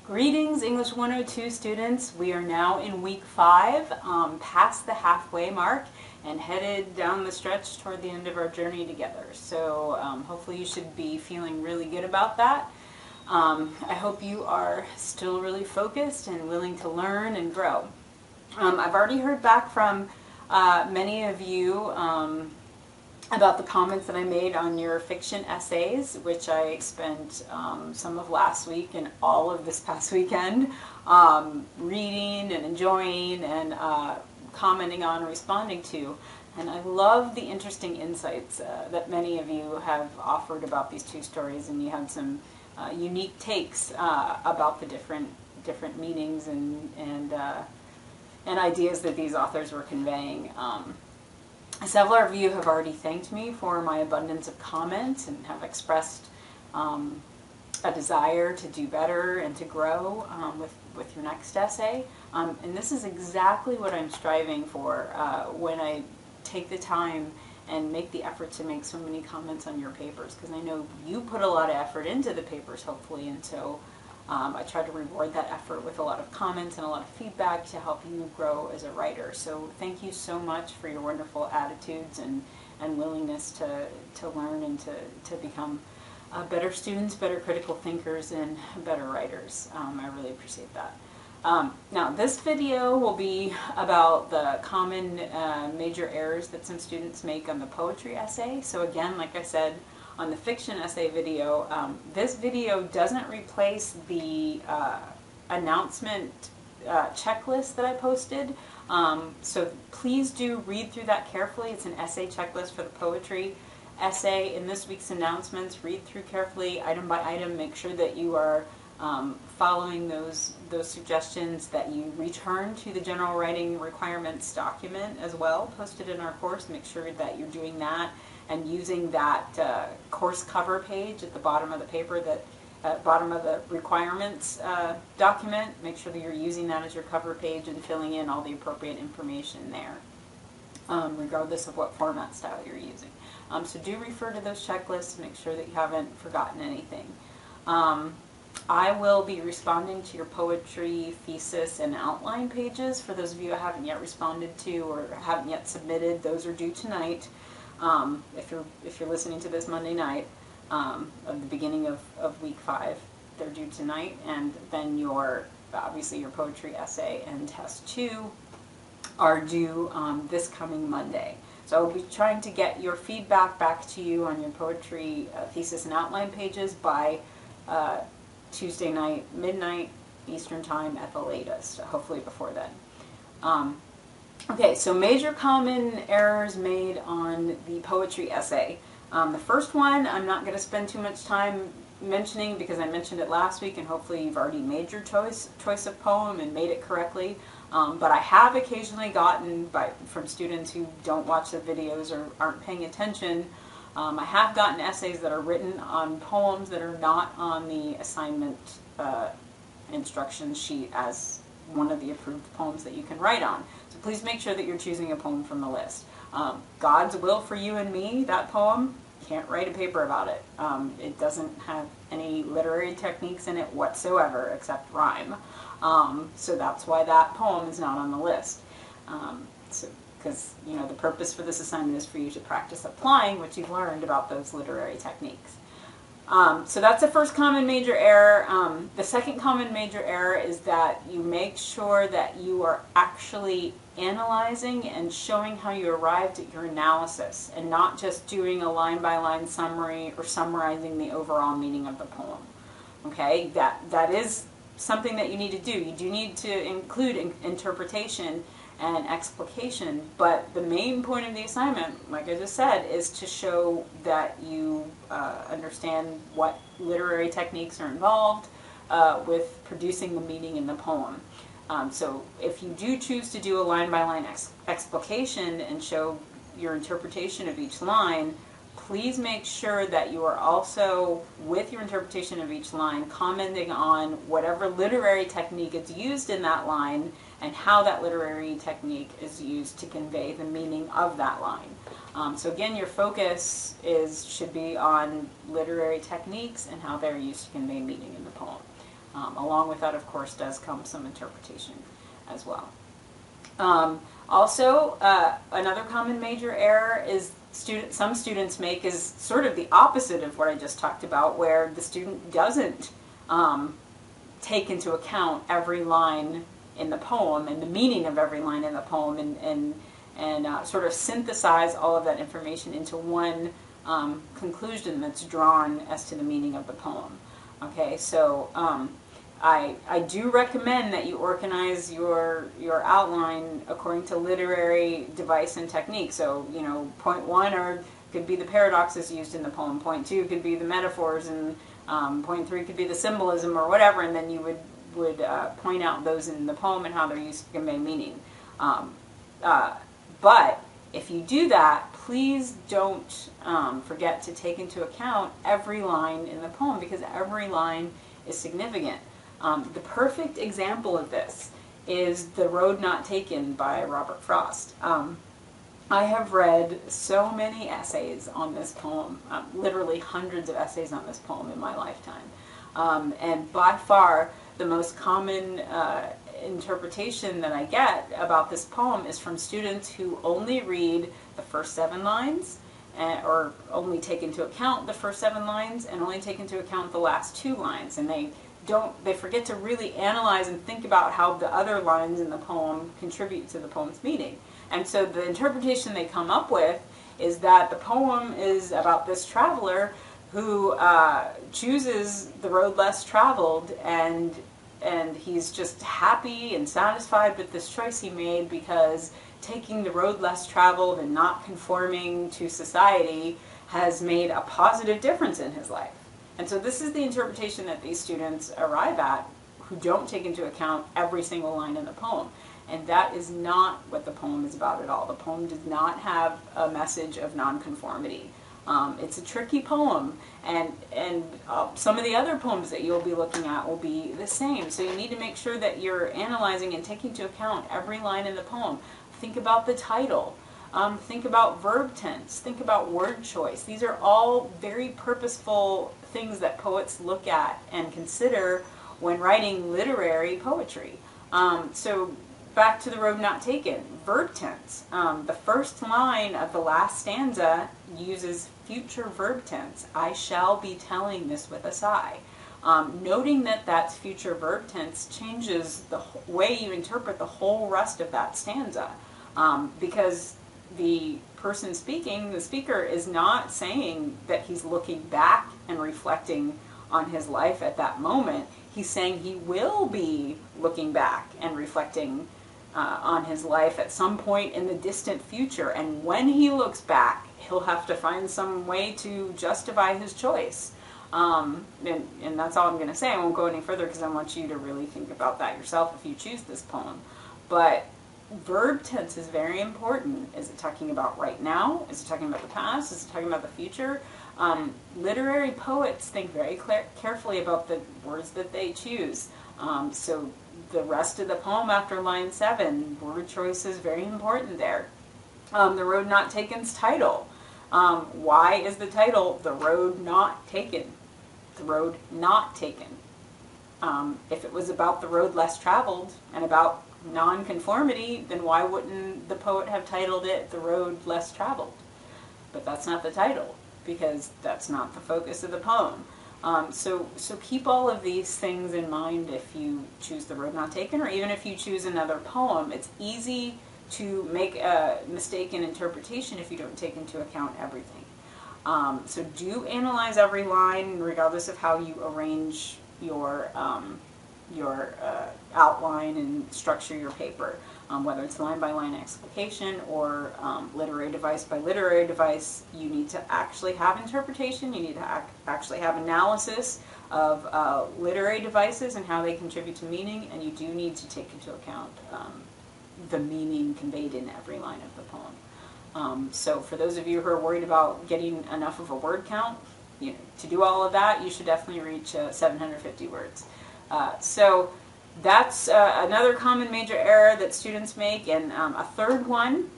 Greetings, English 102 students. We are now in week 5, past the halfway mark, and headed down the stretch toward the end of our journey together. So hopefully you should be feeling really good about that. I hope you are still really focused and willing to learn and grow. I've already heard back from many of you about the comments that I made on your fiction essays, which I spent some of last week and all of this past weekend reading and enjoying and commenting on and responding to. And I love the interesting insights that many of you have offered about these two stories, and you have some unique takes about the different meanings and ideas that these authors were conveying. Several of you have already thanked me for my abundance of comments and have expressed a desire to do better and to grow with your next essay. And this is exactly what I'm striving for when I take the time and make the effort to make so many comments on your papers, because I know you put a lot of effort into the papers, hopefully, and so I try to reward that effort with a lot of comments and a lot of feedback to help you grow as a writer. So thank you so much for your wonderful attitudes and willingness to learn and to become better students, better critical thinkers, and better writers. I really appreciate that. Now this video will be about the common major errors that some students make on the poetry essay. So again, like I said, on the fiction essay video, this video doesn't replace the announcement checklist that I posted. So please do read through that carefully. It's an essay checklist for the poetry essay. In this week's announcements, read through carefully, item by item. Make sure that you are following those suggestions, that you return to the general writing requirements document as well, posted in our course. Make sure that you're doing that and using that course cover page at the bottom of the paper, that bottom of the requirements document. Make sure that you're using that as your cover page and filling in all the appropriate information there, regardless of what format style you're using. So do refer to those checklists to make sure that you haven't forgotten anything. I will be responding to your poetry thesis and outline pages. For those of you I haven't yet responded to or haven't yet submitted, those are due tonight. If you're listening to this Monday night of the beginning of week 5, they're due tonight, and then obviously your poetry essay and test 2 are due this coming Monday. So I'll be trying to get your feedback back to you on your poetry thesis and outline pages by Tuesday night, midnight Eastern time at the latest, hopefully before then. Okay, so major common errors made on the poetry essay. The first one I'm not going to spend too much time mentioning because I mentioned it last week, and hopefully you've already made your choice of poem and made it correctly. But I have occasionally gotten, from students who don't watch the videos or aren't paying attention, I have gotten essays that are written on poems that are not on the assignment instruction sheet as one of the approved poems that you can write on. So please make sure that you're choosing a poem from the list. God's Will for You and Me, that poem, can't write a paper about it. It doesn't have any literary techniques in it whatsoever except rhyme. So that's why that poem is not on the list. Because the purpose for this assignment is for you to practice applying what you've learned about those literary techniques. So that's the first common major error. The second common major error is that you make sure that you are actually analyzing and showing how you arrived at your analysis, and not just doing a line-by-line summary or summarizing the overall meaning of the poem. Okay, that is something that you need to do. You do need to include interpretation and explication, but the main point of the assignment, like I just said, is to show that you understand what literary techniques are involved with producing the meaning in the poem. So if you do choose to do a line-by-line explication and show your interpretation of each line, please make sure that you are also, with your interpretation of each line, commenting on whatever literary technique is used in that line and how that literary technique is used to convey the meaning of that line. So again, your focus should be on literary techniques and how they're used to convey meaning in the poem. Along with that, of course, does come some interpretation as well. Also, another common major error is some students make is sort of the opposite of what I just talked about, where the student doesn't take into account every line in the poem and the meaning of every line in the poem, and sort of synthesize all of that information into one conclusion that's drawn as to the meaning of the poem. Okay, so I do recommend that you organize your outline according to literary device and technique. So, you know, point 1 could be the paradoxes used in the poem. Point 2 could be the metaphors, and point 3 could be the symbolism or whatever. And then you would point out those in the poem and how they're used to convey meaning. But if you do that, please don't forget to take into account every line in the poem, because every line is significant. The perfect example of this is The Road Not Taken by Robert Frost. I have read so many essays on this poem, literally hundreds of essays on this poem in my lifetime. And by far, the most common interpretation that I get about this poem is from students who only read the first 7 lines, or only take into account the first 7 lines, and only take into account the last 2 lines. And they forget to really analyze and think about how the other lines in the poem contribute to the poem's meaning. And so the interpretation they come up with is that the poem is about this traveler who chooses the road less traveled, and he's just happy and satisfied with this choice he made, because taking the road less traveled and not conforming to society has made a positive difference in his life. And so this is the interpretation that these students arrive at, who don't take into account every single line in the poem. And that is not what the poem is about at all. The poem does not have a message of nonconformity. It's a tricky poem, and some of the other poems that you'll be looking at will be the same. So you need to make sure that you're analyzing and taking into account every line in the poem. Think about the title. Think about verb tense. Think about word choice. These are all very purposeful things that poets look at and consider when writing literary poetry. So back to The Road Not Taken, verb tense. The first line of the last stanza uses future verb tense. I shall be telling this with a sigh. Noting that that's future verb tense changes the way you interpret the whole rest of that stanza, because the person speaking, the speaker, is not saying that he's looking back and reflecting on his life at that moment. He's saying he will be looking back and reflecting on his life at some point in the distant future. And when he looks back, he'll have to find some way to justify his choice. And that's all I'm going to say. I won't go any further because I want you to really think about that yourself if you choose this poem. But verb tense is very important. Is it talking about right now? Is it talking about the past? Is it talking about the future? Literary poets think very carefully about the words that they choose. So the rest of the poem after line 7, word choice is very important there. The Road Not Taken's title. Why is the title The Road Not Taken? The Road Not Taken. If it was about the road less traveled and about nonconformity, then why wouldn't the poet have titled it The Road Less Traveled? But that's not the title, because that's not the focus of the poem. So keep all of these things in mind if you choose The Road Not Taken, or even if you choose another poem. It's easy to make a mistake in interpretation if you don't take into account everything. So do analyze every line, regardless of how you arrange your outline and structure your paper, whether it's line by line explication or literary device by literary device. You need to actually have interpretation. You need to actually have analysis of literary devices and how they contribute to meaning, and you do need to take into account the meaning conveyed in every line of the poem. So for those of you who are worried about getting enough of a word count, to do all of that, you should definitely reach 750 words. So that's another common major error that students make. And a third one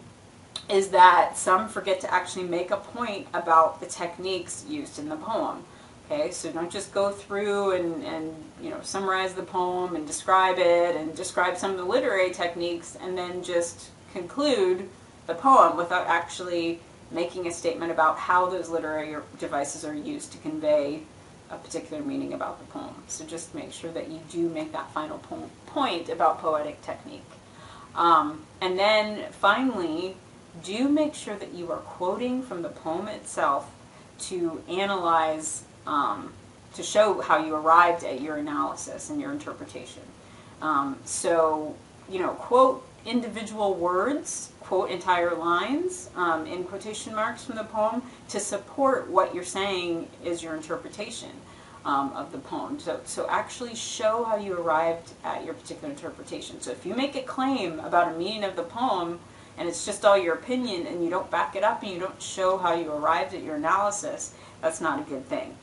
is that some forget to actually make a point about the techniques used in the poem. Okay, so don't just go through and summarize the poem and describe it and describe some of the literary techniques and then just conclude the poem without actually making a statement about how those literary devices are used to convey a particular meaning about the poem. So just make sure that you do make that final point about poetic technique. And then finally, do make sure that you are quoting from the poem itself to analyze, to show how you arrived at your analysis and your interpretation. So, quote individual words, quote entire lines in quotation marks from the poem to support what you're saying is your interpretation of the poem. So actually show how you arrived at your particular interpretation. So if you make a claim about a meaning of the poem and it's just all your opinion and you don't back it up and you don't show how you arrived at your analysis, that's not a good thing.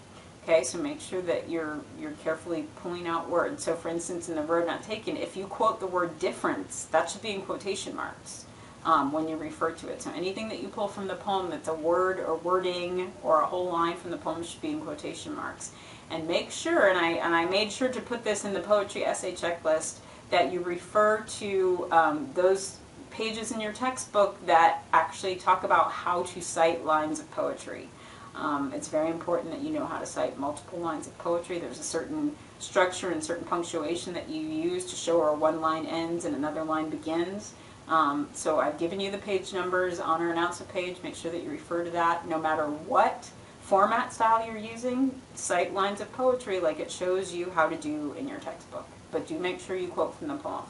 Okay, so make sure that you're carefully pulling out words. So for instance, in the verb not taken, if you quote the word difference, that should be in quotation marks when you refer to it. So anything that you pull from the poem that's a word or wording or a whole line from the poem should be in quotation marks. And make sure, and I made sure to put this in the poetry essay checklist, that you refer to those pages in your textbook that actually talk about how to cite lines of poetry. It's very important that you know how to cite multiple lines of poetry. There's a certain structure and certain punctuation that you use to show where one line ends and another line begins. So I've given you the page numbers on our announcement page. Make sure that you refer to that. No matter what format style you're using, cite lines of poetry like it shows you how to do in your textbook. But do make sure you quote from the poem.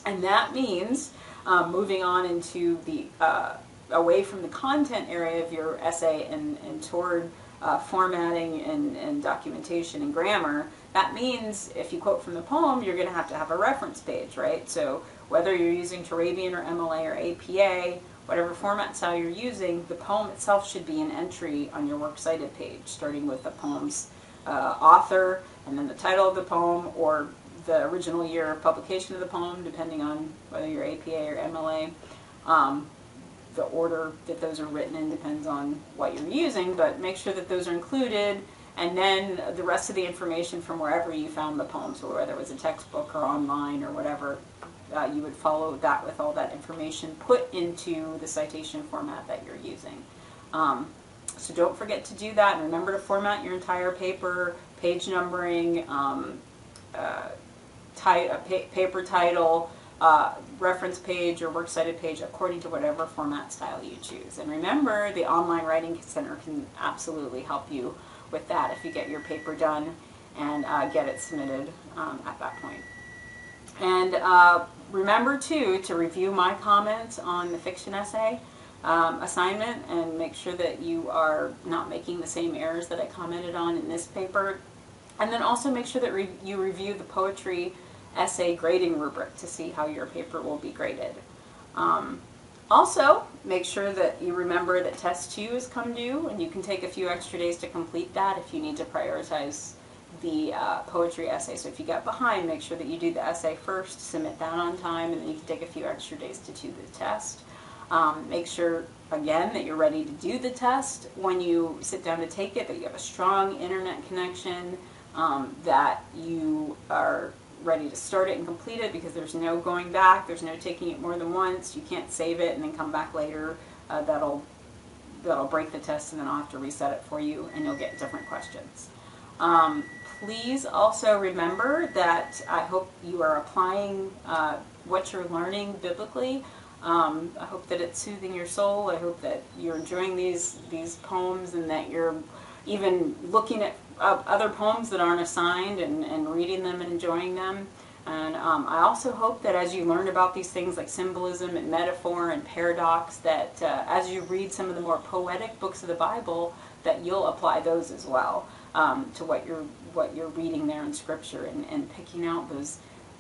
And that means moving on into the away from the content area of your essay and toward formatting and documentation and grammar. That means if you quote from the poem, you're going to have a reference page, right? So whether you're using Turabian or MLA or APA, whatever format style you're using, the poem itself should be an entry on your works cited page, starting with the poem's author and then the title of the poem or the original year of publication of the poem, depending on whether you're APA or MLA. The order that those are written in depends on what you're using, but make sure that those are included, and then the rest of the information from wherever you found the poem, so whether it was a textbook or online or whatever, you would follow that with all that information put into the citation format that you're using. So don't forget to do that, and remember to format your entire paper, page numbering, paper title, reference page or works cited page according to whatever format style you choose. And remember, the Online Writing Center can absolutely help you with that if you get your paper done and get it submitted at that point. And remember too to review my comments on the fiction essay assignment and make sure that you are not making the same errors that I commented on in this paper. And then also make sure that you review the poetry essay grading rubric to see how your paper will be graded. Also, make sure that you remember that test 2 has come due and you can take a few extra days to complete that if you need to prioritize the poetry essay. So if you got behind, make sure that you do the essay first, submit that on time, and then you can take a few extra days to do the test. Make sure, again, that you're ready to do the test when you sit down to take it, that you have a strong internet connection, that you are ready to start it and complete it, because there's no going back, there's no taking it more than once, you can't save it and then come back later. That'll break the test and then I'll have to reset it for you and you'll get different questions. Please also remember that I hope you are applying what you're learning biblically. I hope that it's soothing your soul. I hope that you're enjoying these poems and that you're even looking at other poems that aren't assigned and reading them and enjoying them. And I also hope that as you learn about these things like symbolism and metaphor and paradox, that as you read some of the more poetic books of the Bible, that you'll apply those as well to what you're reading there in Scripture and picking out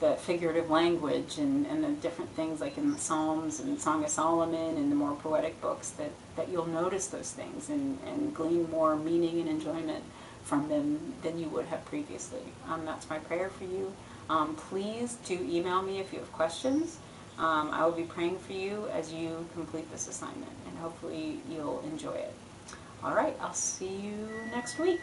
the figurative language and the different things like in the Psalms and Song of Solomon and the more poetic books, that you'll notice those things and glean more meaning and enjoyment from them than you would have previously. That's my prayer for you. Please do email me if you have questions. I will be praying for you as you complete this assignment, and hopefully you'll enjoy it. All right, I'll see you next week.